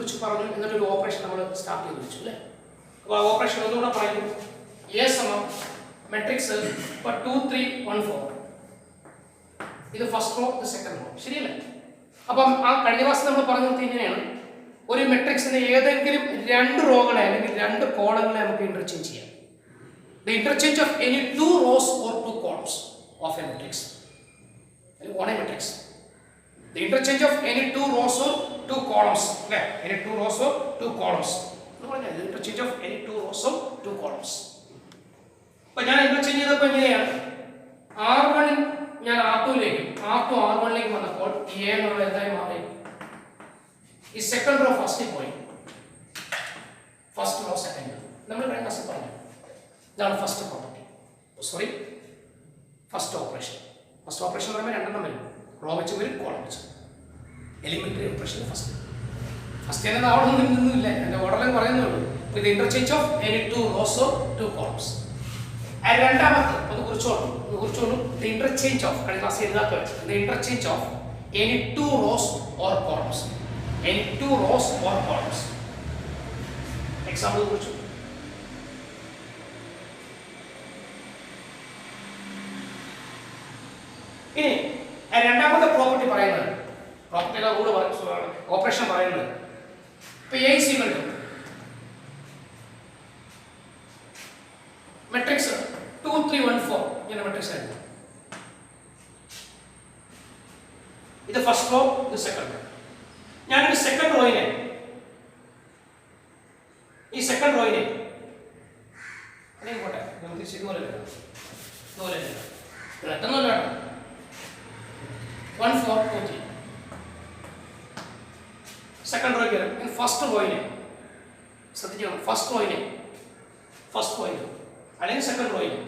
കുറിച്ച് പറഞ്ഞു, എന്നിട്ടൊരു ഓപ്പറേഷൻ നമ്മൾ സ്റ്റാർട്ട് ചെയ്ത് വെച്ചു അല്ലേ. അപ്പോൾ ആ ഓപ്പറേഷൻ ഒന്നുകൂടെ പറയും. എ സമം മെട്രിക്സ് ഇപ്പോൾ 2 3 1 4. ഇത് ഫസ്റ്റ് റോ, ഇത് സെക്കൻഡ് റോ, ശരിയല്ലേ? അപ്പം ആ കഴിഞ്ഞ ക്ലാസ് നമ്മൾ പറഞ്ഞത് ഇങ്ങനെയാണ്, ഒരു മെട്രിക്സിന്റെ ഏതെങ്കിലും രണ്ട് റോകളെ അല്ലെങ്കിൽ രണ്ട് കോളങ്ങളെ നമുക്ക് ഇന്റർചേഞ്ച് ചെയ്യാം. The interchange of any two rows or two columns of a matrix. On a matrix. The interchange of any two rows or two columns. Okay, any two rows or two columns. The interchange of any two rows or two columns. അപ്പോൾ ഞാൻ interchange ചെയ്തപ്പോൾ എങ്ങനെയാണ്, R1 ഞാൻ R2യിലേക്കും R2 R1ലേക്ക് വന്നപ്പോൾ A എന്നുള്ള എന്തായി മാറി? ഈ സെക്കൻഡ് റോ ഫസ്റ്റ് പോയി, ഫസ്റ്റ് റോ സെക്കൻഡ്. നമ്മൾ കഴിഞ്ഞ ക്ലാസ്സിൽ പറഞ്ഞു ഇതാണ് first property, sorry first operation. First operation എന്ന് പറയുമ്പോൾ രണ്ടെണ്ണം വരും, റോ വെച്ച് വരും, കോളം വെച്ച്. എലിമെന്ററി ഓപ്പറേഷൻ ഫസ്റ്റ് എന്നത് അവിടെ നിന്നില്ല, എൻ്റെ ഓർഡറിൽ പറയുന്നുള്ളൂ. ഇത് interchange of any two rows or two columns. രണ്ടാമത്തെ ഒന്ന് കുറിച്ചോളൂ ദി ഇന്റർചേഞ്ച് ഓഫ്, കഴിഞ്ഞ ക്ലാസ് എഴുതാത്ത the interchange of any two rows or columns. Any two rows or columns. Example കുറിച്ചു. ഇനി രണ്ടാമത്തെ പ്രോപ്പർട്ടി പറയുന്നത്, പ്രോപ്പർട്ടിയുടെ കൂടെ ഓപ്പറേഷൻ പറയുന്നത്, ഇപ്പൊ എ സി കണ്ടു മെട്രിക്സ് 2 3 1 4 ഇങ്ങനെ മെട്രിക്സ് ആയിരുന്നു. ഇത് ഫസ്റ്റ് റോ, ഇത് സെക്കൻഡ് റോ. ഞാനൊരു സെക്കൻഡ് റോയിനെ, ഈ സെക്കൻഡ് റോയിനെ അല്ലെങ്കിൽ പോട്ടെ, നമുക്ക് ഇതുപോലെ പെട്ടെന്നല്ല 1 4 2 3 സെക്കൻഡ് റോയ്ക്ക് വരും. ഫസ്റ്റ് റോയിനെ ശ്രദ്ധിക്കണം, ഫസ്റ്റ് പോയിന്റ് അല്ലെങ്കിൽ സെക്കൻഡ് റോയിന്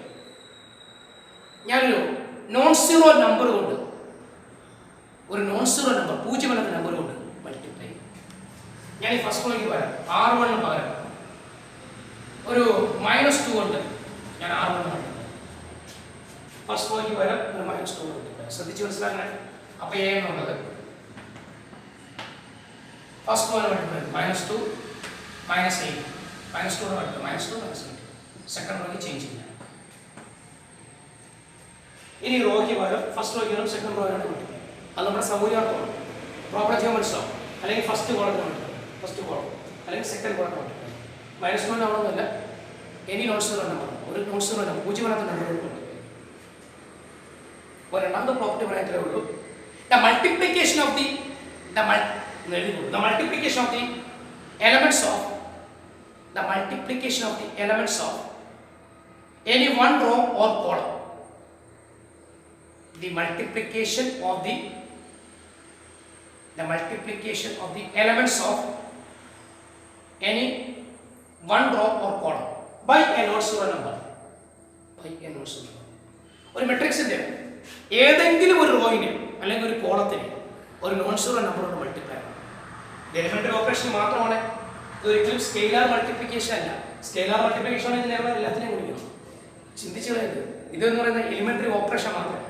ഞാനൊരു നോൺ സീറോ നമ്പർ കൊണ്ട്, ഒരു നോൺ സീറോ നമ്പർ, പൂജ്യമല്ലാത്ത നമ്പർ കൊണ്ട് മൾട്ടിപ്ലൈ ചെയ്യും. ഞാൻ ഈ ഫസ്റ്റ് റോയ്ക്ക് പകരം R1 പകരം ഒരു -2 കൊണ്ട് ഞാൻ R1 ഫസ്റ്റ് റോയ്ക്ക് പകരം ഒരു -2 കൊണ്ട് ശ്രദ്ധിച്ച് മനസ്സിലാക്കണം. അപ്പോൾ എ എന്നുള്ളത് ഫസ്റ്റ് റോയിൽ മൾട്ടിപ്ലൈ -2 -8 -2 -8 സെക്കൻഡ് റോയ്ക്ക് ചേഞ്ച് ചെയ്യാം. ഇനി റോയ്ക്ക് പകരം ഫസ്റ്റ് റോയ്ക്ക് സെക്കൻഡ് റോയിലാണ് മൾട്ടിപ്ലൈ. അത് നമ്മുടെ സൗകര്യാർത്ഥമാണ്, പ്രോപ്പർ ചെയ്യാൻ മനസ്സിലാവും. അല്ലെങ്കിൽ ഫസ്റ്റ് കോളത്തിന് മൾട്ടിപ്ലൈ, ഫസ്റ്റ് കോളം അല്ലെങ്കിൽ സെക്കൻഡ് കോളത്തിന് മൾട്ടിപ്ലൈ. -1 ആവണമെന്നില്ല, എനി നോൺ സീറോ നമ്പർ, ഒരു നോൺ സീറോ നമ്പർ, പൂജ്യമല്ലാത്ത നമ്പറുകൾ. അപ്പോൾ രണ്ടാമത്തെ പ്രോപ്പർട്ടി പറയാനേ ഉള്ളൂ, the multiplication of the elements of any one row or column. The multiplication of the elements of any one row or column by a non-zero number. ഒരു മെട്രിക്സിന്റെ ഏതെങ്കിലും ഒരു റോയിനെ അല്ലെങ്കിൽ ഒരു കോളത്തിനെ ഒരു നോൺ സീറോ നമ്പർ കൊണ്ട് മൾട്ടിപ്ലൈ ആണ്. എലിമെന്ററി ഓപ്പറേഷൻ മാത്രമാണ്, ഇതൊരിക്കലും സ്കെയിലാർ മൾട്ടിപ്ലിക്കേഷൻ അല്ല. സ്കെയിലാർ മൾട്ടിപ്ലിക്കേഷൻ ആണെങ്കിൽ എല്ലാത്തിനെയും കുടിക്കണം, ചിന്തിച്ചു കളയരുത്. ഇതെന്ന് പറയുന്ന എലിമെന്ററി ഓപ്പറേഷൻ മാത്രമേ.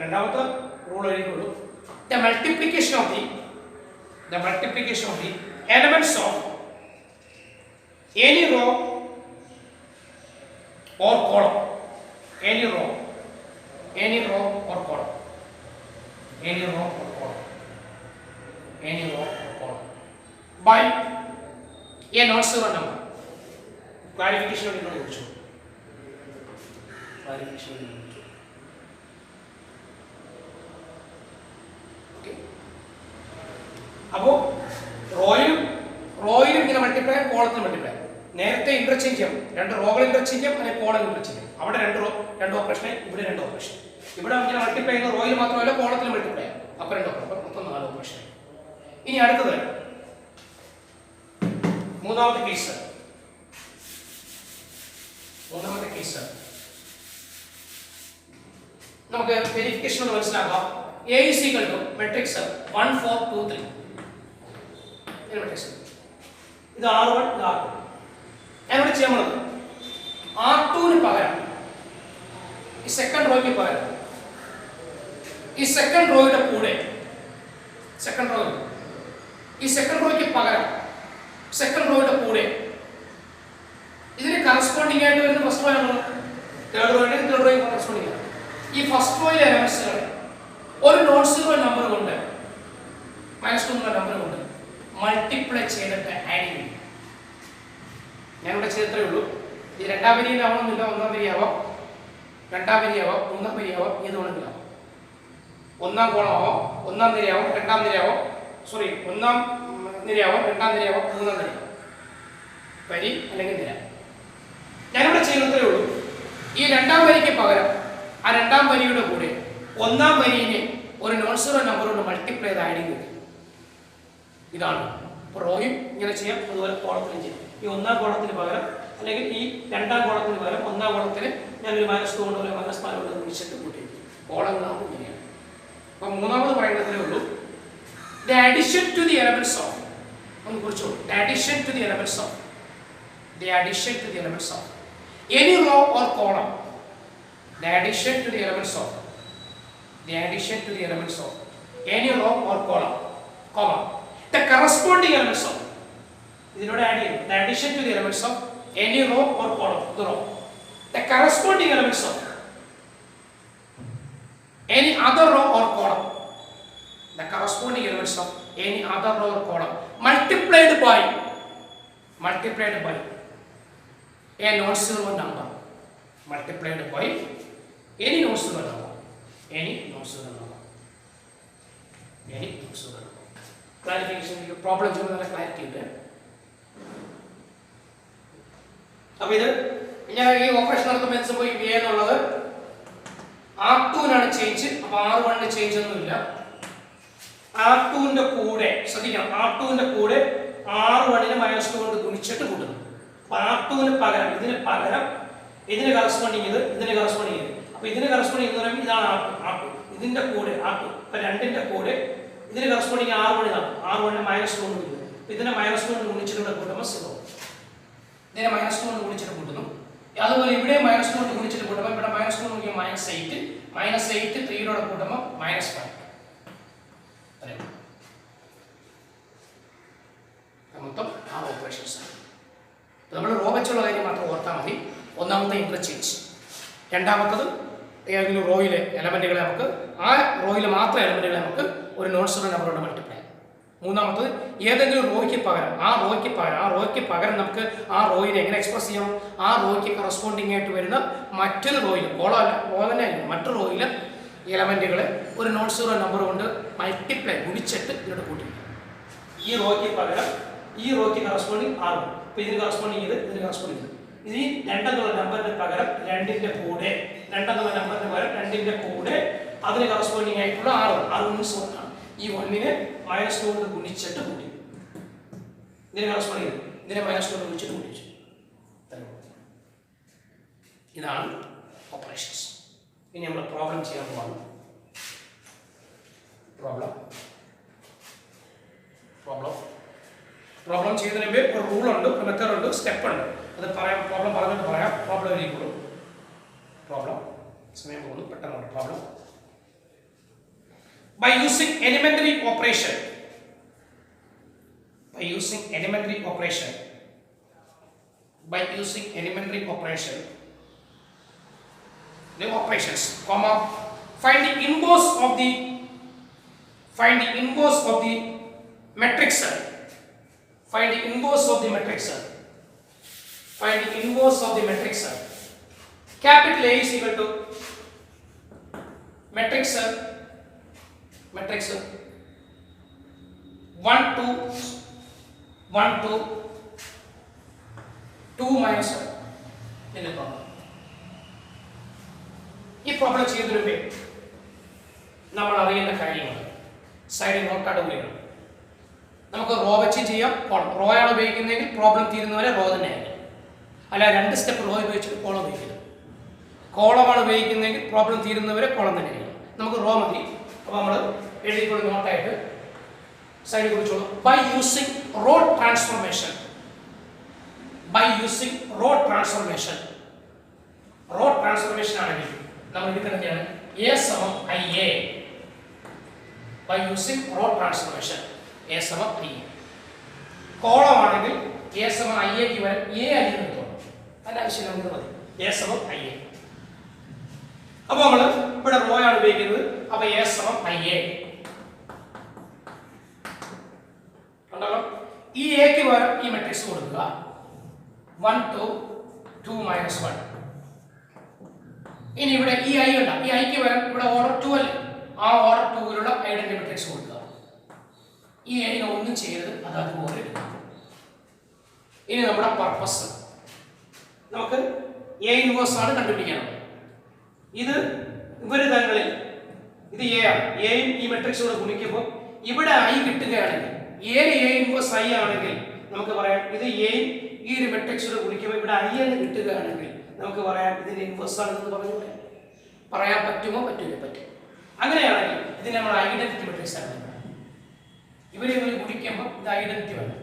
രണ്ടാമത്തെ rule എഴുതിയുള്ളൂ, the multiplication of the elements of any row or column. Any row or column by a non-zero number. Clarification of the question. Okay. അപ്പോൾ റോയിലും ഇങ്ങനെ മൾട്ടിപ്ലൈ, കോളത്തിൽ മൾട്ടിപ്ലൈ. നേരത്തെ ഇന്റർചേഞ്ച് ചെയ്യാം, രണ്ട് റോകൾ ഇന്റർചേഞ്ച് ചെയ്യാം, അല്ലെങ്കിൽ കോളം ഇന്റർചേഞ്ച് ചെയ്യാം. അവിടെ രണ്ട് ഓപ്പറേഷൻ, ഇവിടെ രണ്ട് ഓപ്പറേഷൻ. ഇവിടെ ഇങ്ങനെ മൾട്ടിപ്ലൈ ചെയ്യുന്ന റോയിൽ മാത്രമല്ല, കോളത്തിൽ മൾട്ടിപ്ലൈ ചെയ്യാം. അപ്പോൾ രണ്ട് ഓപ്പറേഷൻ, മൊത്തം 4 ഓപ്പറേഷൻ. ഇനി അടുത്തത് മൂന്നാമത്തെ കേസ്. നമുക്ക് വെരിഫിക്കേഷൻ ഒന്ന് മനസ്സിലാക്കാം. A is equal to matrix 1 4 2 3. ഇത് മാട്രിക്സ്, ഇത് R1, ഇത് R2. ഞാൻ ഇവിടെ ചെയ്യാൻ പോകുന്നത് R2ന് പകരം ഈ സെക്കൻഡ് റോയ്ക്ക് പകരം ഈ സെക്കൻഡ് റോയുടെ കൂടെ ഈ സെക്കൻഡ് റോയ്ക്ക് പകരം സെക്കൻഡ് റോയുടെ കൂടെ ഇതിന് കറസ്പോണ്ടിങ് ആയിട്ട് വരുന്ന ഫസ്റ്റ് റോ ആണ്. തേർഡ് റോയും കറസ്പോണ്ടിങ് ആണ്. ഈ ഫസ്റ്റ് റോയിലെ എലമെന്റ്സുകൾ ഒരു നോൺ സീറോ നമ്പർ കൊണ്ട് -2 എന്നുള്ള നമ്പർ കൊണ്ട് മൾട്ടിപ്ലൈ ചെയ്തിട്ട് ആഡ് ചെയ്യും. ഞാനിവിടെ ചെയ്തത്രേ ഉള്ളൂ. ഈ രണ്ടാം വരിയിലാവണമെന്നില്ല, ഒന്നാം വരിയാവാം, രണ്ടാം വരിയാവാം, മൂന്നാം വരിയാവാം, ഏത് വേണമെങ്കിലാവാം. ഒന്നാം കോളമാവാം, ഒന്നാം നിരയാവാം, രണ്ടാം നിരയാവാം, സോറി ഒന്നാം നിരയാവാം, രണ്ടാം നിരയാവാം, മൂന്നാം നിരയാവാം, വരി അല്ലെങ്കിൽ നിര. ഞാനിവിടെ ചെയ്യുന്നത്രേ ഉള്ളൂ. ഈ രണ്ടാം വരിക്ക് പകരം ആ രണ്ടാം വരിയുടെ കൂടെ ഒന്നാം വരിയെ ഒരു നോൺ സീറോ നമ്പർ കൊണ്ട് മൾട്ടിപ്ലൈ ചെയ്ത് ആഡ് ചെയ്ത് ഇതാണ്. അപ്പോൾ റോയും ഇങ്ങനെ ചെയ്യാം, അതുപോലെ കോളത്തിലും ചെയ്യാം. ഈ ഒന്നാം കോളത്തിന് പകരം അല്ലെങ്കിൽ ഈ രണ്ടാം കോളത്തിന് പകരം ഒന്നാം കോളത്തിന് ഞാനൊരു -2 കൊണ്ട് ഒരു -4 കൊണ്ട് വിളിച്ചിട്ട് കൂട്ടി കോളങ്ങളാകുമ്പോൾ ഇങ്ങനെയാണ്. അപ്പോൾ മൂന്നാമത് പറയുന്നതേ ഉള്ളൂ. The addition to the elements of ഒന്ന് കുറിച്ചോളൂ. The addition to the elements of any row or column. The addition to the elements of any row or column, comma, the corresponding elements of ഇതിനോട് add ചെയ്യും. The addition to the elements of any row or column, the row, the corresponding elements of any other row or column, the corresponding elements of any other row or column multiplied by a non-zero number, multiplied by any non-zero number. Clarification, problem ചെയ്യുന്ന clarity ഉണ്ട്. അപ്പോൾ ഇത് ഞാൻ ഈ operation നടത്തുമ്പോൾ എന്ത് സംഭവിക്കും? A എന്നുള്ളത് R2-നാണ് ചേഞ്ച്. അപ്പോൾ R1-ന് ചേഞ്ച് ഒന്നുമില്ല. R2-ന്റെ കൂടെ ശ്രദ്ധിക്കണം, R2-ന്റെ കൂടെ R1-നെ -2 കൊണ്ട് ഗുണിച്ചിട്ട് കൂട്ടുന്നു. അപ്പോൾ R2-ന് പകരം ഇതിന് കറസ്പോണ്ടിങ് ഇത്, ഇതിന് കറസ്പോണ്ടിങ് ഇത്. അപ്പോൾ ഇതിന് കറസ്പോണ്ടിങ് എന്ന് പറയുമ്പോൾ ഇതാണ് R2. ഇതിന്റെ കൂടെ R2, അപ്പോൾ 2ന്റെ കൂടെ ഇതിന് കറസ്പോണ്ടിങ് R1 ഇതാണ്. R1-നെ -2 കൊണ്ട് ഗുണിക്കുന്നു. അപ്പോൾ ഇതിനെ -2 കൊണ്ട് ഗുണിച്ചിട്ട് കൂട്ടുമ്പോൾ 0. ഇതിനെ -2 കൊണ്ട് ഗുണിച്ചിട്ട് കൂട്ടുന്നു. അതുപോലെ ഇവിടെ -2 കൊണ്ട് ഗുണിച്ചിട്ട് കൂട്ടുമ്പോൾ ഇവിടെ -2 കൊണ്ട് -8, -8 3 കൂട്ടുമ്പോൾ -5. മൊത്തം ആ ഓപ്പറേഷൻസ്. നമ്മൾ റോ വെച്ചുള്ള കാര്യം മാത്രം ഓർത്താൽ മതി. ഒന്നാമത്തെ ഇന്റർചേഞ്ച്, രണ്ടാമത്തത് ഏതെങ്കിലും റോയിലെ എലമെന്റുകളെ നമുക്ക് ആ റോയിലെ മാത്രം എലമെന്റുകളെ നമുക്ക് ഒരു നോൺ സീറോ നമ്പർ കൊണ്ട് മൾട്ടിപ്ലൈ. മൂന്നാമത്തത് ഏതെങ്കിലും റോയ്ക്ക് പകരം നമുക്ക് ആ റോയിനെ എങ്ങനെ എക്സ്പ്രസ് ചെയ്യാം? ആ റോയ്ക്ക് കറസ്പോണ്ടിങ് ആയിട്ട് വരുന്ന മറ്റൊരു റോയിൽ, റോ തന്നെ മറ്റൊരു റോയിലെ എലമെന്റുകളെ ഒരു നോൺ സീറോ നമ്പർ കൊണ്ട് മൾട്ടിപ്ലൈ ഗുണിച്ചിട്ട് ഇതിനോട് കൂട്ടി. ഈ റോയ്ക്ക് പകരം ഈ റോയ്ക്ക് കറസ്പോണ്ടിങ് R1, അപ്പോൾ ഇതിന് കറസ്പോണ്ടിങ് ഇത്, ഇതിന് കറസ്പോണ്ടിങ് ഇത്. ഇത് ഈ 2 എന്നുള്ള നമ്പറിന് പകരം 2ന്റെ കൂടെ അതിന് കറസ്പോണ്ടിങ് ആയിട്ടുള്ള R1 മീൻസ് 1 ആണ്. ഈ 1-നെ -2 കൊണ്ട് ഗുണിച്ചിട്ട് കൂട്ടി. ഇതിന് കറസ്പോണ്ടിങ് ഇത്, ഇതിനെ -2 കൊണ്ട് ഗുണിച്ചിട്ട് കൂട്ടിച്ചു. ഇതാണ് ഓപ്പറേഷൻസ്. ഇനി നമ്മൾ പ്രോബ്ലം ചെയ്യാൻ പോവാണ്. പ്രോബ്ലം ചെയ്യുന്നതിന് മുമ്പ് ഒരു റൂൾ ഉണ്ട്, ഒരു മെത്തേഡ് ഉണ്ട്, സ്റ്റെപ്പ് ഉണ്ട്. അത് പറയാം. പ്രോബ്ലം പറഞ്ഞിട്ട് പറയാം. പ്രോബ്ലം എഴുതിക്കോളൂ. പ്രോബ്ലം സമയം പോകുന്നു, പെട്ടെന്ന് problem. By using elementary operation, the operations, comma, find the inverse of the metric cell. Find the inverse of the metric cell. Capital A is equal to metric cell 1 2 1 2 2 minus 1 in the problem. ഈ problem ചെയ്തതിലൂടെ നമ്മൾ അറിയേണ്ട കാര്യങ്ങൾ സൈഡിൽ നോട്ടായിട്ട് ഉപയോഗിക്കണം. നമുക്ക് raw വെച്ച് ചെയ്യാം. Raw ആണ് ഉപയോഗിക്കുന്നതെങ്കിൽ പ്രോബ്ലം തീരുന്നവരെ റോ തന്നെ ആയിരിക്കും. അല്ല 2 സ്റ്റെപ്പ് റോ ഉപയോഗിച്ചിട്ട് കോളം ഉപയോഗിക്കുന്നത്. കോളമാണ് ഉപയോഗിക്കുന്നതെങ്കിൽ പ്രോബ്ലം തീരുന്നവരെ കോളം തന്നെ ആയിരിക്കും. നമുക്ക് റോ മതി. അപ്പോൾ നമ്മൾ എഴുതിക്കൊണ്ട് നോട്ടായിട്ട് സൈഡിൽ കുറിച്ചോളൂ. ബൈ യൂസിങ് റോ ട്രാൻസ്ഫോർമേഷൻ ആണെങ്കിൽ നമ്മൾ എടുക്കുന്നതാണ് A സമം IA. By using row transformation A സമം IA. കോളം ആണെങ്കിൽ എ സമം ഐ എക്ക് പകരം എ ഐ എടുത്തോളാം. അതിന്റെ ആവശ്യം നമുക്ക് മതി. എ സമം ഐ എ. അപ്പൊ നമ്മൾ ഇവിടെ റോ ആണ് ഉപയോഗിക്കുന്നത്. അപ്പൊ എ സമം ഐ എ ഉണ്ടല്ലോ. ഈ എക്ക് പകരം ഈ മെട്രിക്സ് കൊടുക്കുക. 1 2 2 മൈനസ് 1. ഇനി ഇവിടെ ഈ ഐ ഉണ്ട്. ഈ ഐക്ക് പകരം ഇവിടെ ഓർഡർ 2 അല്ലേ, ആ ഓർഡർ 2ലുള്ള ഐഡന്റിറ്റി മെട്രിക്സ് കൊടുക്കുക. ഈ ഐനെ ഒന്നും ചെയ്യരുത്, അത് അതുപോലെ എടുക്കുക. ഇനി നമ്മുടെ പർപ്പസ് നമുക്ക് എ ഇൻവേഴ്സ് ആണ് കണ്ടുപിടിക്കാനുള്ളത്. ഇത് ഇവര് തങ്ങളിൽ ഇത് എ ആണ്. എയും ഈ മെട്രിക്സോട് ഗുണിക്കുമ്പോൾ ഇവിടെ ഐ കിട്ടുകയാണെങ്കിൽ എ ഇൻവേഴ്സ് ഐ ആണെങ്കിൽ നമുക്ക് പറയാം ഇത് എയും ഈ ഒരു മെട്രിക്സോട് ഗുണിക്കുമ്പോൾ ഇവിടെ ഐ എന്ന് കിട്ടുകയാണെങ്കിൽ നമുക്ക് പറയാം ഇതിന്റെ ഇൻവേഴ്സ് ആണെന്ന് പറഞ്ഞു പറയാൻ പറ്റുമോ? പറ്റൂലേ? പറ്റും. അങ്ങനെയാണെങ്കിൽ ഇതിനെ നമ്മൾ ഐഡന്റിറ്റി മെട്രിക്സ് ആണ്. ഇവരെ ഗുണിക്കുമ്പോൾ ഇത് ഐഡന്റിറ്റി വേണം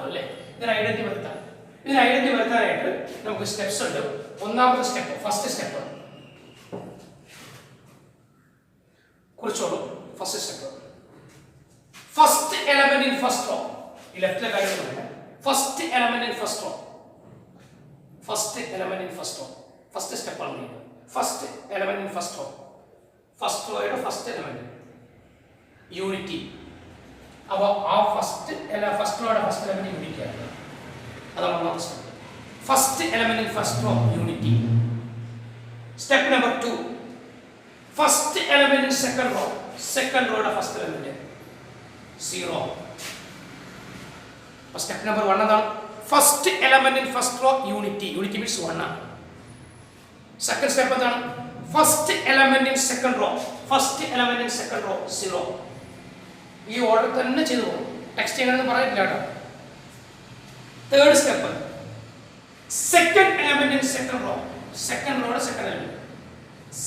അല്ലേ? ഇതിന് ഐഡന്റിറ്റി വരുത്താം. ഇതിന് ഐഡന്റിറ്റി വരുത്താനായിട്ട് നമുക്ക് സ്റ്റെപ്സ് ഉണ്ട്. ഒന്നാമത്തെ സ്റ്റെപ്പ്, ഫസ്റ്റ് സ്റ്റെപ്പ് കുറിച്ചോളൂ. First step, first element in first row. ഈ ലെഫ്റ്റിലെ കാര്യം first element in first row. First element in first row first step ആണ്. First element in first row, first റോയുടെ ഫസ്റ്റ് എലമെന്റ് യൂണിറ്റി. അപ്പോൾ ആ first റോയുടെ first element unity ആണ്. അതാണ് ഒന്നാമത്തെ step. First element in first row unity. Step number 2, first element in second row. Second റോയുടെ first element 0. അപ്പോൾ സ്റ്റെപ്പ് നമ്പർ 1 എന്താണ്? First element in first row unity. Unity means 1 ആണ്. Second step എന്താണ്? First element in second raw. First element in second raw 0. ഈ order തന്നെ ചെയ്തു പോകും. Text എങ്ങനെയെന്ന് പറഞ്ഞിട്ടില്ല കേട്ടോ. Third step, second element in second row. Second റോയുടെ second element.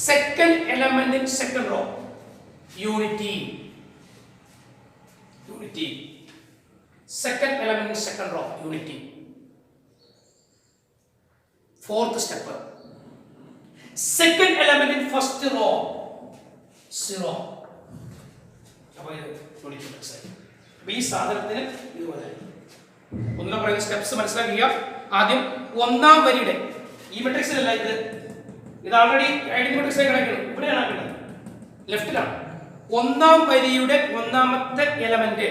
Second element in second row unity. Unity. Second element in second row unity. Fourth step, second element in first row 0. അപ്പോൾ ഇത് unity matrix ആയി. അപ്പോൾ ഈ സാധനത്തിന് ഇതുപോലെ ഒന്നുകൂടെ പറയുന്ന സ്റ്റെപ്സ് മനസ്സിലാക്കുക. ആദ്യം ഒന്നാം വരിയുടെ ഈ മെട്രിക്സിലല്ല, ഇത് ആൾറെഡി ഐഡന്റിറ്റി മെട്രിക്സ് ആയി കിടക്കുന്നത്. ഇവിടെയാണ് കിടക്കുന്നത്, ലെഫ്റ്റിലാണ്. ഒന്നാം വരിയുടെ ഒന്നാമത്തെ എലമെന്റ്,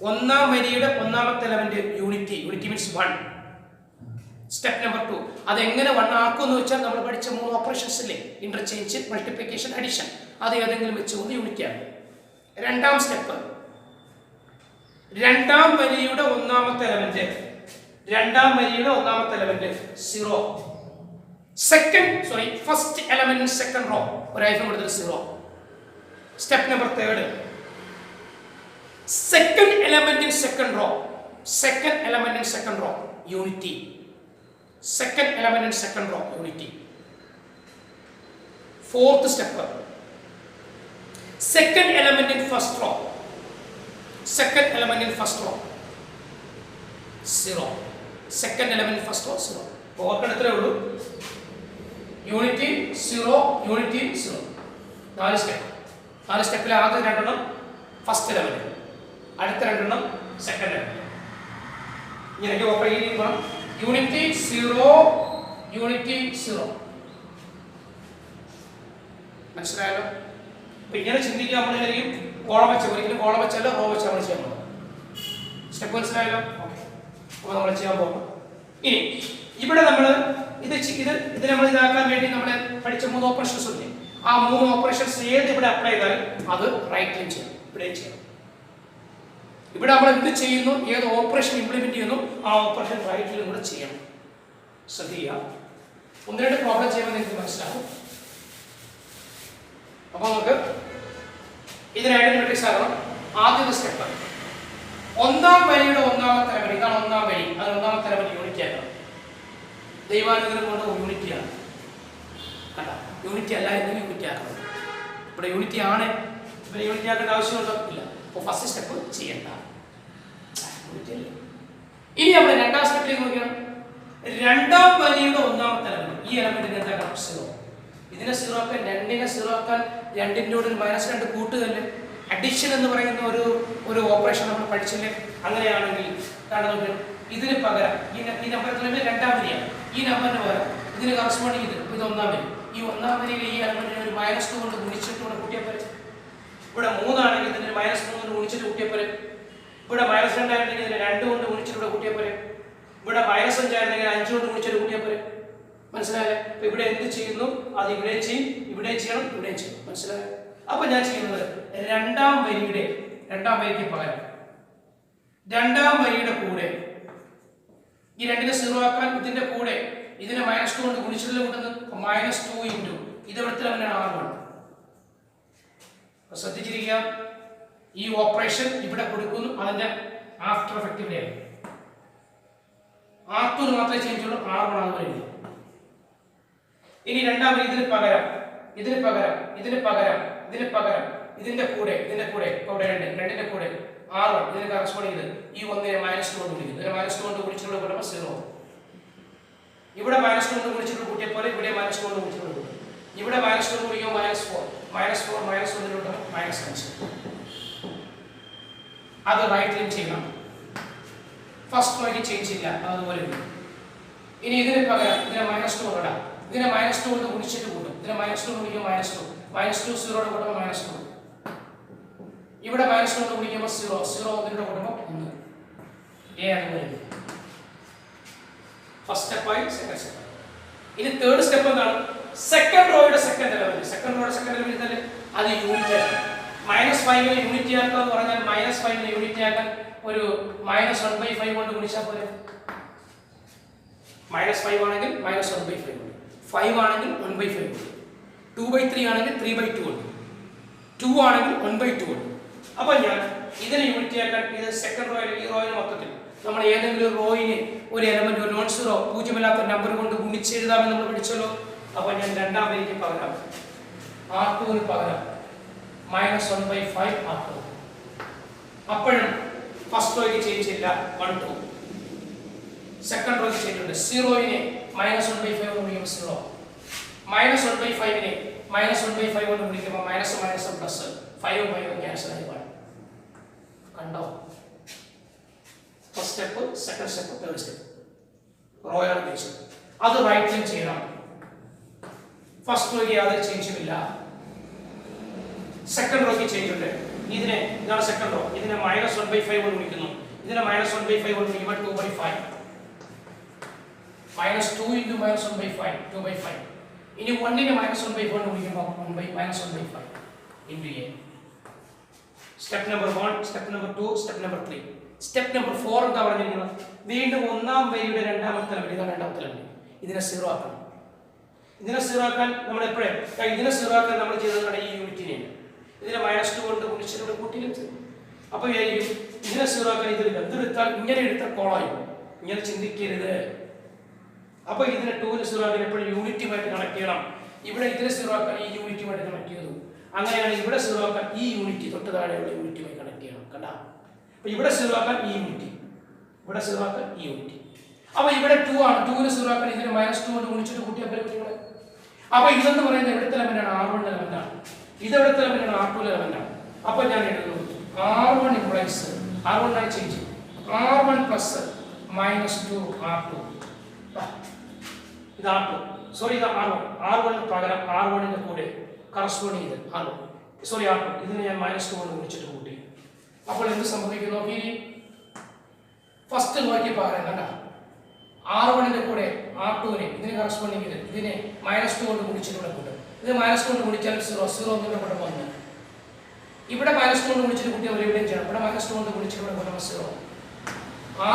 ഒന്നാം വരിയുടെ ഒന്നാമത്തെ element unity. Unity means 1. Step number 2, അത് എങ്ങനെ 1 ആക്കുമെന്ന് വെച്ചാൽ നമ്മൾ പഠിച്ച 3 ഓപ്പറേഷൻസ് ഇല്ലേ, ഇന്റർചേഞ്ച്, മൾട്ടിപ്ലിക്കേഷൻ, അഡിഷൻ. അത് ഏതെങ്കിലും വെച്ചുകൊണ്ട് യൂണിറ്റിയാണ്. രണ്ടാം സ്റ്റെപ്പ്, രണ്ടാം വരിയുടെ ഒന്നാമത്തെ എലമെന്റ്, രണ്ടാം വരിയുടെ ഒന്നാമത്തെ element 0. First element in second raw ഒരു ഐഫൺ കൊടുത്തിട്ട് 0. Step number 3, second element in second row. Second element in second row unity. Second element in second row unity. Fourth step, second element in first raw. Second element in first row 0. Second element in first row 0. ഓർക്കണത്രേ ഉള്ളൂ. Unity 0, unity 0. 4 step. 4 സ്റ്റെപ്പിൽ ആദ്യം 2 first element, അടുത്ത 2 second element. ഇങ്ങനെ operate ചെയ്യുമ്പോൾ unity 0, unity 0. മനസ്സിലായല്ലോ? അപ്പൊ ഇങ്ങനെ ചിന്തിക്കുക. നമ്മളെല്ലാവരും കോളം വെച്ച, ഒരിക്കലും കോളം വെച്ചല്ല റോ വെച്ച് നമ്മൾ ചെയ്യാൻ പോകും. സ്റ്റെപ്പ് മനസ്സിലായല്ലോ? ഓക്കെ. അപ്പോൾ നമ്മൾ ചെയ്യാൻ പോകും. ഇനി ഇവിടെ നമ്മൾ ഇത് നമ്മൾ ഇതാക്കാൻ വേണ്ടി നമ്മൾ പഠിച്ച 3 ഓപ്പറേഷൻസ് ഉണ്ട്. ആ 3 ഓപ്പറേഷൻസ് ഏത് ഇവിടെ അപ്ലൈ ചെയ്താലും അത് റൈറ്റിലും ചെയ്യണം, ഇവിടെയും ചെയ്യണം. ഇവിടെ നമ്മൾ എന്ത് ചെയ്യുന്നു, ഏത് ഓപ്പറേഷൻ ഇംപ്ലിമെന്റ് ചെയ്യുന്നു, ആ ഓപ്പറേഷൻ റൈറ്റിലും കൂടെ ചെയ്യണം. ശ്രദ്ധിക്കുക. 1-2 പ്രോബ്ലം ചെയ്യുമ്പോൾ നിങ്ങൾക്ക് മനസ്സിലാവും. അപ്പോൾ നമുക്ക് ഇതിന് ഐഡന്റിറ്റി മെട്രിക്സ് ആകണം. ആദ്യത്തെ സ്റ്റെപ്പ്, ഒന്നാം വരിയുടെ ഒന്നാമത്തെ എലമെന്റ്. ഇതാണ് ഒന്നാം വരി. അത് ഒന്നാമത്തെ എലമെന്റ് യൂണിറ്റി ആക്കണം. ദൈവാനുഗ്രഹം കൊണ്ട് യൂണിറ്റിയാണ്. കണ്ട, യൂണിറ്റി അല്ല എങ്കിലും യൂണിറ്റി ആക്കണം. ഇവിടെ യൂണിറ്റി ആണ്. ഇവിടെ യൂണിറ്റി ആക്കേണ്ട ആവശ്യമുണ്ടോ? ഇല്ല. അപ്പോൾ ഫസ്റ്റ് സ്റ്റെപ്പ് ചെയ്യണ്ട. ഇനി നമ്മൾ രണ്ടാം സ്റ്റെപ്പിലേക്ക് നോക്കണം. രണ്ടാം വരിയുടെ ഒന്നാമത്തെ എലമെന്റ്, ഈ എലമെന്റിന് എന്താക്കണം? 0. ഇതിനെ 0 ആക്കാൻ, 2നെ 0 ആക്കാൻ 2ന്റെ കൂടെ ഒരു -2 കൂട്ടുകല്ലേ. അഡിഷൻ എന്ന് പറയുന്ന ഒരു ഓപ്പറേഷൻ നമ്മൾ പഠിച്ചില്ലേ? അങ്ങനെയാണെങ്കിൽ കാരണം ഇതിന് പകരം ഈ നമ്പർ രണ്ടാം വരിയാണ്. ഈ നമ്പറിന് പകരം ഇതിന് കറസ്പോണ്ടിങ് ഇത് ഒന്നാം വരി. ഈ ഒന്നാം വരിയിൽ ഈ എലമെന്റിനെ ഒരു -2 കൊണ്ട് ഗുണിച്ചിട്ട് ഇവിടെ കൂട്ടിയാൽ പോരെ. ഇവിടെ 3 ആണെങ്കിൽ ഇതിന് -3 കൊണ്ട് ഗുണിച്ചിട്ട് കൂട്ടിയാൽ പോരെ. ഇവിടെ -2 ആണെങ്കിൽ ഇതിന് 2 കൊണ്ട് ഗുണിച്ചിട്ട് ഇവിടെ കൂട്ടിയാൽ പോരെ. ഇവിടെ -5 ആയിരുന്നെങ്കിൽ 5 കൊണ്ട് ഗുണിച്ചിട്ട് കൂട്ടിയാൽ പോരെ. മനസ്സിലായല്ലേ? അപ്പൊ ഇവിടെ എന്ത് ചെയ്യുന്നു അത് ഇവിടെ ചെയ്യും, ഇവിടെ ചെയ്യണം, ഇവിടെ ചെയ്യണം. മനസ്സിലായോ? അപ്പൊ ഞാൻ ചെയ്യുന്നത് രണ്ടാം വരിക്ക് പകരം രണ്ടാം വരിയുടെ കൂടെ ഈ രണ്ടിനെ 0 ആക്കാൻ ഇതിന്റെ കൂടെ ഇതിനെ -2 കൊണ്ട് ഗുണിച്ചിട്ട് കൂട്ടുന്നത് -2 ഇൻറ്റു ഇത് ഇവിടുത്തെ R1. ശ്രദ്ധിച്ചിരിക്കുക, ഈ ഓപ്പറേഷൻ ഇവിടെ കൊടുക്കുന്നു, അതിന്റെ ആഫ്റ്റർ എഫക്റ്റ് ഇവിടെയാണ്. R2 മാത്രമേ ചേഞ്ച് ഉള്ളൂ, R1 ആണ് വരുന്നത്. ഇനി രണ്ടാം വരി ഇതിന് പകരം ഇതിന്റെ കൂടെ ഇവിടെ രണ്ടിന്റെ കൂടെ R1 ഇതിന് കറസ്പോണ്ടിങ് ഈ ഒന്നിനെ -2 കൊണ്ട് ഗുണിക്കുന്നു. ഇതിനെ -2 കൊണ്ട് ഗുണിച്ചിട്ട് കൂട്ടുമ്പോൾ 0. ഇവിടെ -2 കൊണ്ട് ഗുണിച്ചിട്ട് കൂട്ടിയ പോലെ ഇവിടെ -2 കൊണ്ട് ഗുണിച്ചിട്ട് കൂട്ടും. ഇവിടെ -2 കൊണ്ട് ഗുണിക്കുമ്പോൾ -4 -1 കൂട്ടുമ്പോൾ -5. അത് റൈറ്റിലും ചെയ്യണം. ഫസ്റ്റ് വഴി ചേഞ്ച് ഇല്ല, അതുപോലെ. ഇനി ഇതിന് പകരം ഇതിനെ -2 കൊണ്ടിടാം. ഇതിനെ -2 കൊണ്ട് ഗുണിച്ചിട്ട് കൂട്ടും. ഇതിനെ -2 ഗുണിക്കുമ്പോൾ -2 0 കൂട്ടുമ്പോൾ -2. ഇവിടെ -2 കൊണ്ട് ഗുണിക്കുമ്പോൾ 0 ഒന്നിനോട് കൂട്ടുമ്പോൾ 1. അതുപോലെ ഫസ്റ്റ് സ്റ്റെപ്പായി സെക്കൻഡ് സ്റ്റെപ്പ്. ഇനി തേർഡ് സ്റ്റെപ്പ് എന്താണ്? സെക്കൻഡ് റോയുടെ സെക്കൻഡ് എലമെന്റ് അത് യൂണിറ്റ് ആക്കണം. -5 നെ യൂണിറ്റ് ആക്കുക എന്ന് പറഞ്ഞാൽ -5 നെ യൂണിറ്റ് ആക്കാൻ ഒരു -1/5 കൊണ്ട് ഗുണിച്ചാൽ പോലെ. -5 ആണെങ്കിൽ -1/5 ഉണ്ട്, 5 ആണെങ്കിൽ 1/5 ഉണ്ട്, 2/3 ആണെങ്കിൽ 3/2 ഉണ്ട്, 2 ആണെങ്കിൽ 1/2 ഉണ്ട്. അപ്പൊ ഞാൻ ഇതിനെ യൂണിറ്റ് ആക്കാൻ ഇത് സെക്കൻഡ് റോയിൽ ഈ റോയിൽ മൊത്തത്തിൽ നമ്മൾ ഏതെങ്കിലും റോയിന് ഒരു എലമെന്റ് ഒരു നോൺ സീറോ പൂജ്യമല്ലാത്ത നമ്പർ കൊണ്ട് ഗുണിച്ചെഴുതാമെന്ന് നമ്മൾ പഠിച്ചല്ലോ. അപ്പൊ ഞാൻ രണ്ടാം വരിക്ക് പകരം R2 ന് പകരം -1/5 R2. അപ്പോഴും ഫസ്റ്റ് റോയ്ക്ക് ചേഞ്ച് ഇല്ല, 1 2. സെക്കൻഡ് റോയ്ക്ക് ചേഞ്ച് ഉണ്ട്. 0നെ -1/5 കൊണ്ട് ഗുണിക്കുമ്പോൾ 0, -1/5 നെ -1/5 കൊണ്ട് ഗുണിക്കുമ്പോൾ -+, 5 ക്യാൻസൽ ആയി പാടും. കണ്ടോ? First step, second step, third step റോയാണ് ബേസ്. അത് റൈറ്റിലും ചെയ്യണം. ഫസ്റ്റ് റോയ്ക്ക് യാതൊരു ചേഞ്ചും ഇല്ല, സെക്കൻഡ് റോയ്ക്ക് ചേഞ്ച് ഉണ്ട്. ഇതാണ് സെക്കൻഡ് റോ. ഇതിനെ -1/5 കൊണ്ട് ഗുണിക്കുന്നു. ഇതിനെ -1/5 കൊണ്ട് ഗുണിക്കുമ്പോൾ 2/5. -2 × -1/5 2/5. ഇനി 1നെ -1/5 കൊണ്ട് ഗുണിക്കുമ്പോൾ -1/5 into A. Step number 1, step number 2, step number 3. Step number 4 എന്താ പറഞ്ഞിരിക്കുന്നത്? വീണ്ടും ഒന്നാം വരിയുടെ രണ്ടാമത്തെ എലമെന്റ്, ഇതാണ് രണ്ടാമത്തെ എലമെന്റ്. ഇതിനെ 0 ആക്കണം. ഇതിനെ 0 ആക്കാൻ നമ്മൾ നമ്മൾ ചെയ്തതാണ് ഈ യൂണിറ്റിനെ. ഇതിനെ -2 കൊണ്ട് ഗുണിച്ചിട്ട് കൂട്ടിയിലും ചെയ്യും. അപ്പോൾ ഇതിനെ 0 ആക്കാൻ ഇതെടുത്താൽ ഇങ്ങനെ എടുത്താൽ കോളായി. ഇങ്ങനെ ചിന്തിക്കരുത്. അപ്പോൾ ഇതിനെ 2നെ 0 ആക്കാൻ എപ്പോഴും യൂണിറ്റുമായിട്ട് കണക്ട് ചെയ്യണം. ഇവിടെ ഇതിനെ 0 ആക്കാൻ ഈ യൂണിറ്റുമായിട്ട് കണക്ട് ചെയ്തു. അങ്ങനെയാണ് ഇവിടെ 0 ആക്കാൻ ഈ യൂണിറ്റ് തൊട്ട് താഴെയുള്ള യൂണിറ്റുമായി കണക്ട് ചെയ്യണം. കണ്ടാ? അപ്പോൾ ഇവിടെ 0 ആക്കാൻ ഈ യൂണിറ്റ്, ഇവിടെ 0 ആക്കാൻ ഈ യൂണിറ്റ്. അപ്പോൾ ഇവിടെ 2 ആണ്. 2നെ 0 ആക്കാൻ ഇതിനെ -2 കൊണ്ട് ഗുണിച്ചിട്ട് കൂട്ടിയാൽ പറ്റും. അപ്പോൾ ഇതെന്ന് പറയുന്നത് എവിടുത്തെ എലമെന്റാണ്? R1 എലമെന്റാണ്. ഇത് എവിടുത്തെ എലമെന്റാണ്? R2 എലമെന്റാണ്. അപ്പോൾ ഞാൻ എഴുതുന്നു R1 ഇംപ്ലൈസ് R1 ആയി ചേഞ്ച് R1 + -2 R2. ഇത് R2, സോറി ഇത് R1. R1 പകരം R1 ന്റെ കൂടെ കറസ്പോണ്ടിങ് ഇത് R2. ഇതിനെ ഞാൻ -2 കൊണ്ട് ഗുണിച്ചിട്ട് കൂട്ടി. അപ്പോൾ എന്ത് സംഭവിക്കുന്നു? ഇനി ഫസ്റ്റ് നോക്കി പകരം കണ്ട R1 ന്റെ കൂടെ R2നെ ഇതിന് കറസ്പോണ്ടിങ് ഇതിനെ -2 കൊണ്ട് ഗുണിച്ചിട്ട് കൂടെ കൂട്ടും. ഇത് -2 കൊണ്ട് ഗുണിച്ചാൽ 0 ഒന്നിന്റെ കൂടെ 1. ഇവിടെ -2 കൊണ്ട് ഗുണിച്ചിട്ട് കൂട്ടിയാൽ എവിടെയും ചെയ്യണം. ഇവിടെ -2 കൊണ്ട് ഗുണിച്ചിട്ട് കൂടെ കൂട്ടുമ്പോൾ 0.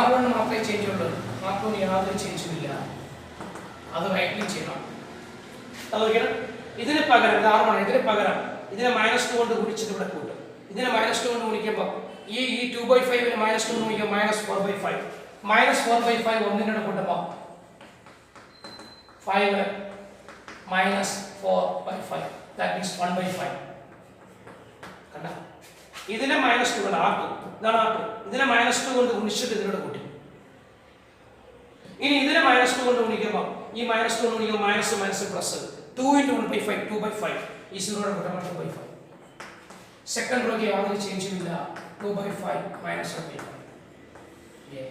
R1 മാത്രമേ ചേഞ്ച് ഉള്ളൂ, R2ന് യാതൊരു ചേഞ്ചും ഇല്ല. അത് റൈറ്റിൽ ചെയ്യണം. അതുപോലെ ഇതിന് പകരം R1 ഇതിന് പകരം ഇതിനെ -2 കൊണ്ട് ഗുണിച്ചിട്ട് ഇവിടെ കൂട്ടും. ഇതിനെ -2 കൊണ്ട് ഗുണിക്കുമ്പോൾ ഈ 2/5 നെ -2 കൊണ്ട് ഗുണിക്കുമ്പോൾ -4/5. -4/5 ഒന്നിനോട് കൂട്ടുമ്പോൾ 5 -4/5. That means 1/5. കണ്ട? ഇതിനെ -2 കൊണ്ട് R2, ഇതാണ് R2. ഇതിനെ -2 കൊണ്ട് ഗുണിച്ചിട്ട് ഇതിനോട് കൂട്ടി. ഇനി ഇതിനെ -2 കൊണ്ട് ഗുണിക്കുമ്പോൾ ഈ -2 കൊണ്ട് ഗുണിക്കുമ്പോൾ -+, 2 × 1/5 2/5. ഈ 0 യുടെ കൂട്ടം 2/5. സെക്കൻഡ് റോയ്ക്ക് യാതൊരു ചേഞ്ചും ഇല്ല, 2/5 -1/5. എ.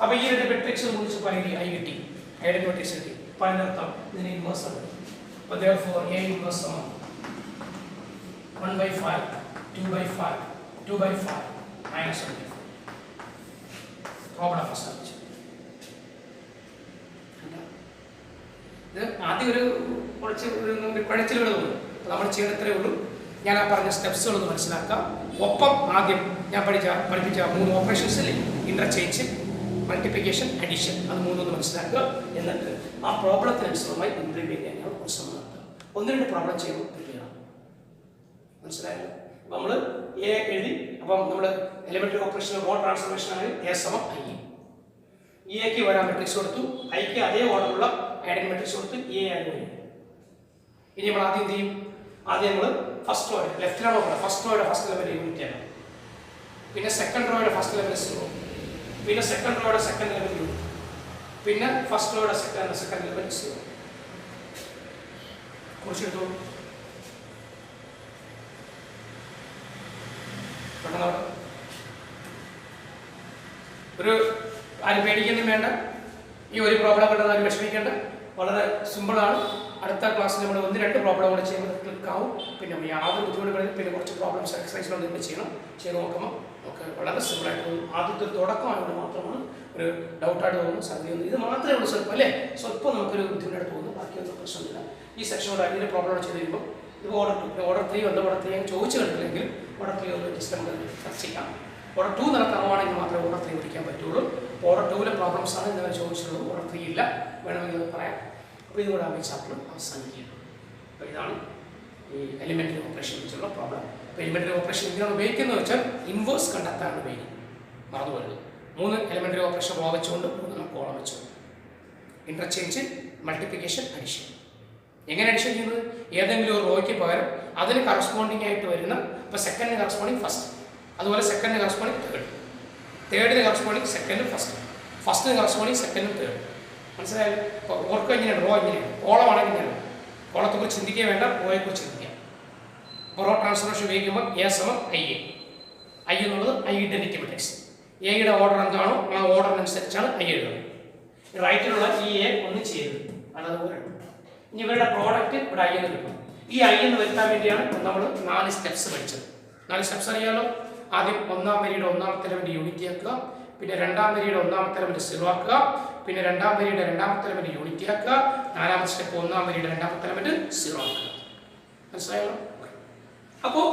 അപ്പോൾ ഈ രണ്ട് മെട്രിക്സ് ഗുണിച്ച് പറയുക ഐ കിട്ടി, ഐഡൻ മെട്രിക്സ് കിട്ടി. അപ്പോൾ അതിൻ്റെ അർത്ഥം ഇതിന് ഇൻവേഴ്സ് ആണ്. അപ്പോൾ therefore A inverse സമം 1/5 2/5 2/5 minus 1/5. പ്രോബ്ലം അവസാനിച്ചു. ഇത് ആദ്യം ഒരു കുറച്ച് കുഴച്ചിലുകൾ തോന്നും. നമ്മൾ ചെയ്യേണ്ട ഇത്രയേ ഉള്ളൂ. ഞാൻ ആ പറഞ്ഞ സ്റ്റെപ്സുകളൊന്ന് മനസ്സിലാക്കാം. ഒപ്പം ആദ്യം ഞാൻ പഠിപ്പിച്ച 3 ഓപ്പറേഷൻസ് ഇല്ലേ, ഇന്റർചേഞ്ച്, മൾട്ടിപ്ലിക്കേഷൻ, അഡീഷൻ, അത് 3 മനസ്സിലാക്കുക. എന്നിട്ട് ആ പ്രോബ്ലത്തിനനുസൃതമായി ഇംപ്ലിമെന്റ് ചെയ്യാൻ കുറച്ച് സമയം നടത്തുക. 1-2 പ്രോബ്ലം ചെയ്യുമ്പോൾ പ്രിപ്പയർ ആവും. മനസ്സിലായല്ലോ? അപ്പോൾ നമ്മൾ എ എഴുതി. അപ്പം നമ്മൾ എലിമെന്ററി ഓപ്പറേഷൻ റോ ട്രാൻസ്ഫോർമേഷൻ ആണ് എ സമം ഐ. എക്ക് വരാൻ മെട്രിക്സ് കൊടുത്തു, ഐക്ക് അതേ ഓർഡറുള്ള ഐഡൻ മെട്രിക്സ് കൊടുത്ത് എ ആയി വരും. ഇനി നമ്മൾ ആദ്യം എന്ത് ചെയ്യും? ആദ്യം നമ്മൾ ഫസ്റ്റ് റോയുടെ ലെഫ്റ്റിലാണ് നോക്കണം. ഫസ്റ്റ് റോയുടെ ഫസ്റ്റ് ലെവൽ യൂണിറ്റ് ആണ്. പിന്നെ സെക്കൻഡ് റോയുടെ ഫസ്റ്റ് ലെവൽ 0, പിന്നെ സെക്കൻഡ് റോയുടെ സെക്കൻഡ് ലെവൽ യൂണിറ്റ്, പിന്നെ ഫസ്റ്റ് റോയുടെ സെക്കൻഡ് ലെവൽ 0. കുറിച്ചെടുത്തോളൂ. ഒരു ആരും പേടിക്കൊന്നും വേണ്ട. ഈ ഒരു പ്രോബ്ലം കണ്ടെന്ന് ആരും വിഷമിക്കേണ്ട. വളരെ സിമ്പിളാണ്. അടുത്ത ക്ലാസ്സിൽ നമ്മൾ 1-2 പ്രോബ്ലം കൂടെ ചെയ്യുമ്പോൾ ക്ലിക്ക് ആവും. പിന്നെ യാതൊരു ബുദ്ധിമുട്ടുകളിൽ പിന്നെ കുറച്ച് പ്രോബ്ലംസ് എക്സസൈസുകൾ നിങ്ങൾ ചെയ്യണം. ചെയ്ത് നോക്കുമ്പോൾ നമുക്ക് വളരെ സിമ്പിളായിട്ട് തോന്നും. ആദ്യത്തെ ഒരു തുടക്കമായതുകൊണ്ട് മാത്രമാണ് ഒരു ഡൗട്ടായിട്ട് തോന്നുന്നു. സംഗതി ഇത് മാത്രമേ ഉള്ളൂ സ്വല്പം അല്ലേ, സ്വല്പം നമുക്കൊരു ബുദ്ധിമുട്ടായിട്ട് തോന്നുന്നു. ബാക്കിയൊന്നും പ്രശ്നമില്ല. ഈ സെക്ഷനോട് അതിൻ്റെ പ്രോബ്ലം ചെയ്ത് കഴിയുമ്പോൾ ഇത് ഓർഡർ 3 ഉണ്ട്. ഓർഡർ 3 ചോദിച്ചു കണ്ടില്ലെങ്കിൽ ഓർഡർ 3 ഒന്ന് ജസ്റ്റ് നമുക്ക് സെർച്ച് ചെയ്യാം. ഓർഡർ 2 നടക്കാവുകയാണെങ്കിൽ മാത്രമേ ഓർഡർ 3 പഠിക്കാൻ പറ്റുള്ളൂ. ഓർഡർ 2-ലെ പ്രോബ്ലംസ് ആണ് ഇന്നലെ ചോദിച്ചിട്ടുള്ളത്. ഓർഡർ 3 ഇല്ല, വേണമെങ്കിൽ പറയാം. അപ്പോൾ ഇതുകൂടെ ആ ചാപ്റ്റർ അവസാനിക്കുകയാണ്. അപ്പോൾ ഇതാണ് ഈ എലിമെന്ററി ഓപ്പറേഷൻ വെച്ചുള്ള പ്രോബ്ലം. അപ്പോൾ എലിമെന്ററി ഓപ്പറേഷൻ എന്തിനാണ് ഉപയോഗിക്കുന്നത് വെച്ചാൽ ഇൻവേഴ്സ് കണ്ടെത്താനാണ് ഉപയോഗിക്കുന്നത്. മറന്നു വരുന്നത് 3 എലിമെന്ററി ഓപ്പറേഷൻ റോ വെച്ചുകൊണ്ട് 3 കോളം വെച്ചുകൊണ്ട് ഇന്റർചേഞ്ച്, മൾട്ടിപ്ലിക്കേഷൻ, അഡിഷൻ. എങ്ങനെ അഡിഷൻ ചെയ്യുന്നത്? ഏതെങ്കിലും ഒരു റോയ്ക്ക് പകരം അതിന് കറസ്പോണ്ടിങ് ആയിട്ട് വരുന്ന, ഇപ്പോൾ സെക്കൻഡിന് കറസ്പോണ്ടിങ് ഫസ്റ്റ്, അതുപോലെ സെക്കൻഡിന് കറസ്പോണ്ടിങ് തേർഡ്, തേർഡിന് കറസ്പോണ്ടിങ് സെക്കൻഡും ഫസ്റ്റ്, ഫസ്റ്റിന് കറസ്പോണ്ടിങ് സെക്കൻഡും തേർഡ്. മനസ്സിലായാലും? ഇപ്പോൾ ഓർക്കുക ഇങ്ങനെയാണ്, റോ ഇങ്ങനെയാണ്. കോളമാണെങ്കിൽ ഇങ്ങനെയാണ്. കോളത്തെക്കുറിച്ച് ചിന്തിക്കുക വേണ്ട, റോയെക്കുറിച്ച് ചിന്തിക്കാം. അപ്പോൾ റോ ട്രാൻസ്ഫോർമേഷൻ ഉപയോഗിക്കുമ്പോൾ എ സമം ഐ എ. ഐ എന്നുള്ളത് ഐ ഇഡന്റിറ്റി മെട്രിക്സ്. എയുടെ ഓർഡർ എന്താണോ ആ ഓർഡറിനനുസരിച്ചാണ് ഐ എഴുതുന്നത്. റൈറ്റിലുള്ള ഈ എ ഒന്നും ചെയ്യരുത്, അതതുപോലെ. ഇനി ഇവരുടെ പ്രോഡക്റ്റ് ഇവിടെ ഐ എന്ന് കിട്ടും. ഈ ഐ എന്ന് വരുത്താൻ വേണ്ടിയാണ് നമ്മൾ 4 സ്റ്റെപ്സ് പഠിച്ചത്. 4 സ്റ്റെപ്സ് അറിയാലോ. ആദ്യം 1-ാം വരിയുടെ 1-ാമത്തെ എലമെന്റ് യൂണിറ്റി ആക്കുക, പിന്നെ 2-ാം വരിയുടെ 1-ാമത്തെ എലമെന്റ് 0 ആക്കുക, പിന്നെ 2-ാം വരിയുടെ 2-ാമത്തെ എലമെന്റ് യൂണിറ്റി ആക്കുക, 4-ാമത്തെ സ്റ്റെപ്പ് 1-ാം വരിയുടെ 2-ാമത്തെ എലമെന്റ് 0 ആക്കുക. മനസ്സിലായോ? അപ്പോൾ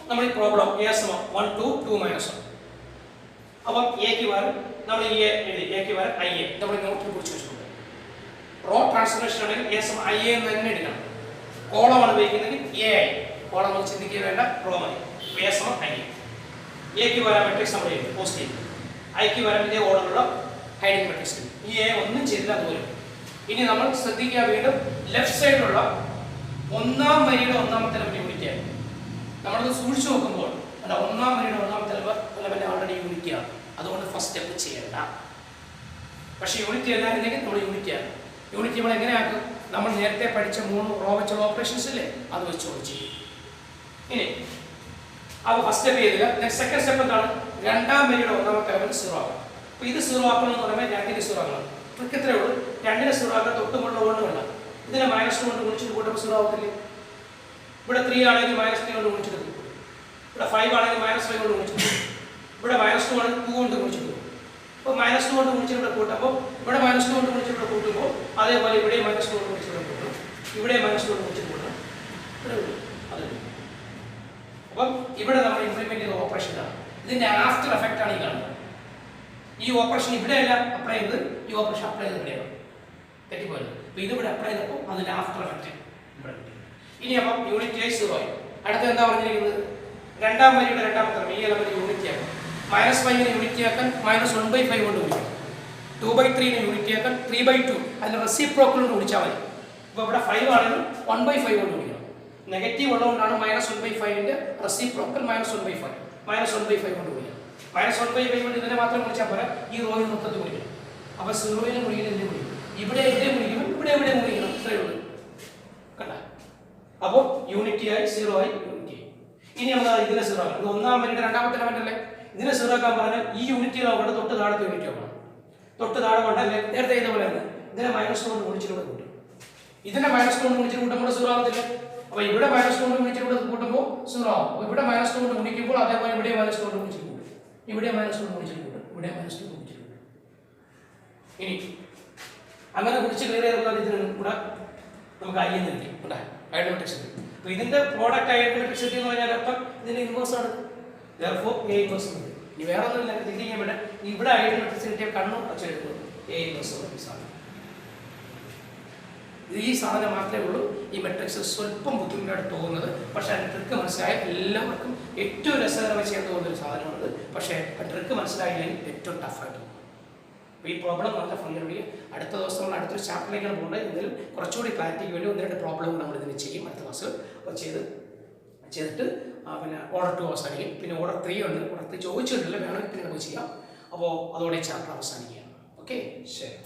നമ്മൾ ഈ പ്രോബ്ലം എ സമം 1 2 2 -1. അപ്പം എക്ക് വരും നമ്മൾ ഈ എഴുതി, എക്ക് വരും ഐ എ നമ്മൾ നോട്ടിൽ കുറിച്ച് വെച്ചിട്ടുണ്ട്. റോ ട്രാൻസ്ഫോർമേഷൻ ആണെങ്കിൽ എ സമം ഐ എ എന്ന് തന്നെ എടുക്കണം. കോളമാണ് ഉപയോഗിക്കുന്നതെങ്കിൽ എ ഐ, കോളം നമ്മൾ ചിന്തിക്കുക വേണ്ട, റോ മതി. എ സമം ഐ എ. എക്ക് വരാൻ മെട്രിക്സ് നമ്മൾ എഴുതി പോസിറ്റീവ്, ഐക്ക് വരാൻ ഇതേ ഓർഡറുള്ള ഹൈഡിങ് മെട്രിക്സ്. ഈ എ ഒന്നും ചെയ്തില്ല അതുപോലെ. ഇനി നമ്മൾ ശ്രദ്ധിക്കുക വീണ്ടും ലെഫ്റ്റ് സൈഡിലുള്ള 1-ാം വരിയുടെ 1-ാമത്തെ എലമെന്റ് യൂണിറ്റ് ആണ്. നമ്മളത് സൂക്ഷിച്ചു നോക്കുമ്പോൾ അല്ല, 1-ാം വരിയുടെ 1-ാമത്തെ എലമെന്റ് ആൾറെഡി യൂണിറ്റി ആണ്. അതുകൊണ്ട് ഫസ്റ്റ് സ്റ്റെപ്പ് ചെയ്യണ്ട. പക്ഷേ യൂണിറ്റി അല്ലായിരുന്നെങ്കിൽ നമ്മൾ യൂണിറ്റി ആണ്. യൂണിറ്റി നമ്മൾ എങ്ങനെയാക്കും? നമ്മൾ നേരത്തെ പഠിച്ച 3 റോ വെച്ചുള്ള ഓപ്പറേഷൻസ് ഇല്ലേ, അത് വെച്ച് ചെയ്യും. ഇനി അപ്പോൾ ഫസ്റ്റ് സ്റ്റെപ്പ് ചെയ്തില്ല. നെക്സ്റ്റ് സെക്കൻഡ് സ്റ്റെപ്പ് എന്താണ്? 2-ാം വരിയുടെ 1-ാമത്തെ എലമെന്റ് 0 ആക്കണം. അപ്പോൾ ഇത് 0 ആക്കണമെന്ന് പറയുമ്പോൾ 2-ന് 0 ആക്കണം. ട്രിക്ക് ഇത്രയേ ഉള്ളൂ. 2-ന് 0 ആക്കാൻ തൊട്ടുമുള്ള കൊണ്ട് വേണ്ട. ഇതിനെ -2 കൊണ്ട് ഗുണിച്ചിട്ട് കൂട്ടുമ്പോൾ 0 ആവത്തില്ലേ? ഇവിടെ 3 ആണെങ്കിൽ -3 കൊണ്ട് ഗുണിച്ചിട്ട്, ഇവിടെ 5 ആണെങ്കിൽ -5 കൊണ്ട് ഗുണിച്ചിട്ട്, ഇവിടെ -2 ആണെങ്കിൽ 2 കൊണ്ട് ഗുണിച്ചിട്ട്. അപ്പോൾ -2 കൊണ്ട് ഗുണിച്ചിട്ട് ഇവിടെ കൂട്ടുമ്പോൾ ഇവിടെ -2 കൊണ്ട് ഗുണിച്ചിട്ട് ഇവിടെ കൂട്ടുമ്പോൾ അതേപോലെ ഇവിടെ -2 കൊണ്ട് ഗുണിച്ചിട്ട് ഇവിടെ കൂട്ടണം, ഇവിടെ -2 കൊണ്ട് ഗുണിച്ചിട്ട് കൂട്ടണം, ഇവിടെ അതെ. അപ്പം ഇവിടെ നമ്മൾ ഇംപ്ലിമെന്റ് ചെയ്ത ഓപ്പറേഷൻ ആണ്. ഇതിന്റെ ആഫ്റ്റർ എഫക്റ്റ് ആണ് ഈ കാണുന്നത്. ഈ ഓപ്പറേഷൻ ഇവിടെയല്ല അപ്ലൈ ചെയ്ത്, ഈ ഓപ്പറേഷൻ അപ്ലൈ ചെയ്ത് ഇവിടെയാണ് തെറ്റിപ്പോയത്. അപ്പോൾ ഇതിവിടെ അപ്ലൈ ചെയ്തപ്പോൾ അതിന്റെ ആഫ്റ്റർ എഫക്റ്റ് ഇവിടെ കിട്ടി. ഇനി അപ്പം യൂണിറ്റ് ആയി 0 ആയി. അടുത്ത എന്താ പറഞ്ഞിരിക്കുന്നത്? 2-ാം വരിയുടെ 2-ാമത്തെ ഈ എലമെന്റ് യൂണിറ്റി ആക്കാം. -5നെ യൂണിറ്റി ആക്കാൻ -1/5 കൊണ്ട് ഗുണിക്കാം. 2/3നെ യൂണിറ്റി ആക്കാൻ 3/2 അതിന്റെ റെസിപ്രോക്കൽ കൊണ്ട് ഗുണിച്ചാൽ മതി. ഇപ്പോൾ ഇവിടെ 5 ആണെങ്കിൽ 1/5 കൊണ്ട് ഗുണിക്കണം. നെഗറ്റീവ് ഉള്ളതുകൊണ്ടാണ് -1/5ന്റെ റെസിപ്രോക്കൽ -1/5 -1/5 കൊണ്ട് ഗുണിക്കണം. -1/5 കൊണ്ട് ഇതിനെ മാത്രം ഗുണിച്ചാൽ പോരാ, ഈ റോയിൽ മൊത്തത്തിൽ ഗുണിക്കണം. അപ്പോൾ 0നെ ഗുണിക്കണം, ഇതിനെ ഗുണിക്കണം, ഇവിടെ എവിടെ ഗുണിക്കണം, ഇവിടെ എവിടെ ഗുണിക്കണം, ഇത്രയേ ഉള്ളൂ. കണ്ട? അപ്പോൾ യൂണിറ്റി ആയി 0 ആയി യൂണിറ്റി ആയി. ഇനി നമ്മൾ ഇതിനെ 0 ആക്കണം. ഇത് 1-ാം വരിയുടെ 2-ാമത്തെ എലമെന്റ് അല്ലേ? ഇതിനെ സീറോ ആക്കാൻ പറഞ്ഞാൽ ഈ യൂണിറ്റ് നോക്കണം, തൊട്ട് താഴത്തെ യൂണിറ്റ് നോക്കണം. തൊട്ട് താഴെ കൊണ്ടാൽ നേരത്തെ ചെയ്ത പോലെ തന്നെ ഇതിനെ മൈനസ് കൊണ്ട് ഗുണിച്ചിലൂടെ കൂട്ടും. ഇതിനെ മൈനസ് കൊണ്ട് ഗുണിച്ചിട്ട് കൂട്ടുമ്പോൾ സീറോ ആവത്തില്ല. അപ്പോൾ ഇവിടെ മൈനസ് കൊണ്ട് ഗുണിച്ചിലൂടെ കൂട്ടുമ്പോൾ സീറോ ആവും. അപ്പോൾ ഇവിടെ മൈനസ് കൊണ്ട് ഗുണിക്കുമ്പോൾ അതേപോലെ ഇവിടെ മൈനസ് കൊണ്ട് ഗുണിച്ചിട്ട് കൂട്ടും, ഇവിടെ മൈനസ് കൊണ്ട് ഗുണിച്ചിട്ട് കൂട്ടും, ഇവിടെ മൈനസ് കൊണ്ട് ഗുണിച്ചിട്ട് കൂട്ടും. ഇനി അങ്ങനെ ഗുണിച്ച് ക്ലിയർ ചെയ്തുള്ള ഇതിന് കൂടെ നമുക്ക് ഐ എന്ന് കിട്ടും. ഐഡന്റിറ്റി. അപ്പോൾ ഇതിന്റെ പ്രോഡക്റ്റ് ഐഡന്റിറ്റി എന്ന് പറഞ്ഞാൽ അർത്ഥം ഇതിന്റെ ഇൻവേഴ്സ് ആണ്. therefore a inverse ഉണ്ട്. ഇനി വേറെ ഒന്നുമില്ല, തിങ്ക് ചെയ്യാൻ വേണ്ട. ഇവിടെ ഐഡന്റിറ്റി കണ്ണു അച്ചെടുക്കുന്നത് a inverse ആണ്. ഈ സാധനം മാത്രമേ ഉള്ളൂ ഈ മെട്രിക്സ് സ്വല്പം ബുദ്ധിമുട്ടായിട്ട് തോന്നുന്നത്. പക്ഷേ അതിന് ട്രിക്ക് മനസ്സിലായ എല്ലാവർക്കും ഏറ്റവും രസകരമായി ചെയ്യാൻ തോന്നുന്നൊരു സാധനമാണത്. പക്ഷേ ആ ട്രിക്ക് മനസ്സിലായില്ലെങ്കിൽ ഏറ്റവും ടഫായിട്ട് തോന്നും. അപ്പോൾ ഈ പ്രോബ്ലം നല്ല ഫണ്ട് അടുത്ത ദിവസം നമ്മൾ അടുത്തൊരു ചാപ്റ്ററിലേക്കാണ് പോകുന്നത്. എന്തെങ്കിലും കുറച്ചുകൂടി ക്ലാരിറ്റിക്ക് വേണ്ടി 1-2 പ്രോബ്ലം നമ്മൾ ഇതിന് ചെയ്യും അടുത്ത ക്ലാസ്സിൽ. അപ്പോൾ ചെയ്തിട്ട് പിന്നെ ഓർഡർ 2 അവസാനിക്കും. പിന്നെ ഓർഡർ 3 ഉണ്ട്. ഓർഡർ 3 ചോദിച്ചിട്ടില്ല, വേണമെങ്കിൽ പിന്നെ നമുക്ക് ചെയ്യാം. അപ്പോൾ അതോടെ ചാപ്റ്റർ അവസാനിക്കുകയാണ്. ഓക്കെ, ശരി.